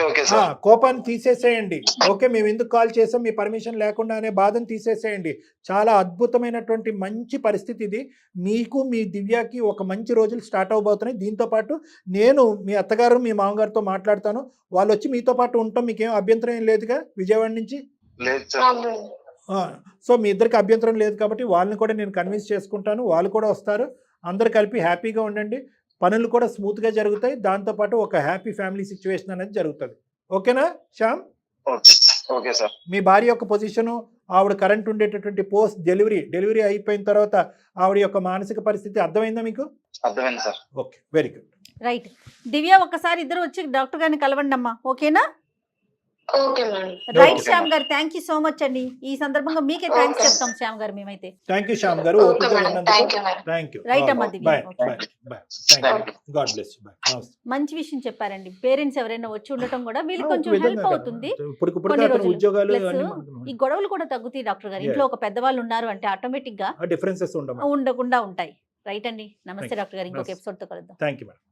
okay sir. కోపాన్ని తీసేసేయండి. ఓకే, మేము ఎందుకు కాల్ చేసాం, మీ పర్మిషన్ లేకుండా అనే బాధను తీసేసేయండి. చాలా అద్భుతమైనటువంటి మంచి పరిస్థితి ఇది. మీకు, మీ దివ్యాకి ఒక మంచి రోజులు స్టార్ట్ అవబోతున్నాయి. దీంతో పాటు నేను మీ అత్తగారు, మీ మామగారితో మాట్లాడతాను. వాళ్ళు వచ్చి మీతో పాటు ఉంటాం. మీకేం అభ్యంతరం ఏం లేదుగా విజయవాడ నుంచి? లేదు సార్. సో మీ ఇద్దరికి అభ్యంతరం లేదు కాబట్టి వాళ్ళని కూడా నేను కన్విన్స్ చేసుకుంటాను. వాళ్ళు కూడా వస్తారు. అందరు కలిపి హ్యాపీగా ఉండండి. పనులు కూడా స్మూత్గా జరుగుతాయి. దాంతోపాటు ఒక హ్యాపీ ఫ్యామిలీ సిచ్యువేషన్ అనేది జరుగుతుంది. ఓకేనా శ్యామ్? Okay sir. మీ భార్య యొక్క పొజిషను, ఆవిడ కరెంట్ ఉండేటటువంటి పోస్ట్ డెలివరీ అయిపోయిన తర్వాత ఆవిడ యొక్క మానసిక పరిస్థితి అర్థమైందా మీకు? అర్థమైంది sir. Okay, very good. Right Divya, ఒక్కసారి ఇద్దరు వచ్చి డాక్టర్ గారిని కలవండి అమ్మా, ఓకేనా? Okay madam. Right Okay, Shyam ma'am. గారు, థ్యాంక్ యూ సో మచ్ అండి. ఈ సందర్భంగా మీకే థ్యాంక్స్ Okay. చెప్తాం శ్యామ్ గారు మేమైతే. Thank you Shyam garu. Okay madam. Thank you madam. Thank you. Right అమ్మా Divya. Bye Okay. Bye bye. Thank you. God bless you. Bye. Namaste. మంచి విషయం చెప్పారండి. పేరెంట్స్ ఎవరైనా వచ్చి ఉండటం కూడా వీళ్ళకి కొంచెం ఒక విధంగా హెల్ప్ కదా. అవుతుంది. ఇప్పుడు కొన్ని అతను రోజులు. ఉద్యోగాలు Plus, అన్నీ ఈ గొడవలు కూడా తగ్గుతాయి డాక్టర్ గారు. Yeah. ఇంట్లో ఒక పెద్దవాళ్ళు ఉన్నారు అంటే ఆటోమేటిక్ గా డిఫరెన్సెస్ ఉండవు. ఉండకుండా ఉంటాయి. రైట్ అండి. నమస్తే Thank you. డాక్టర్ గారు, ఇంకొక నమస్తే. ఎపిసోడ్ తో కలుద్దాం. Thank you madam.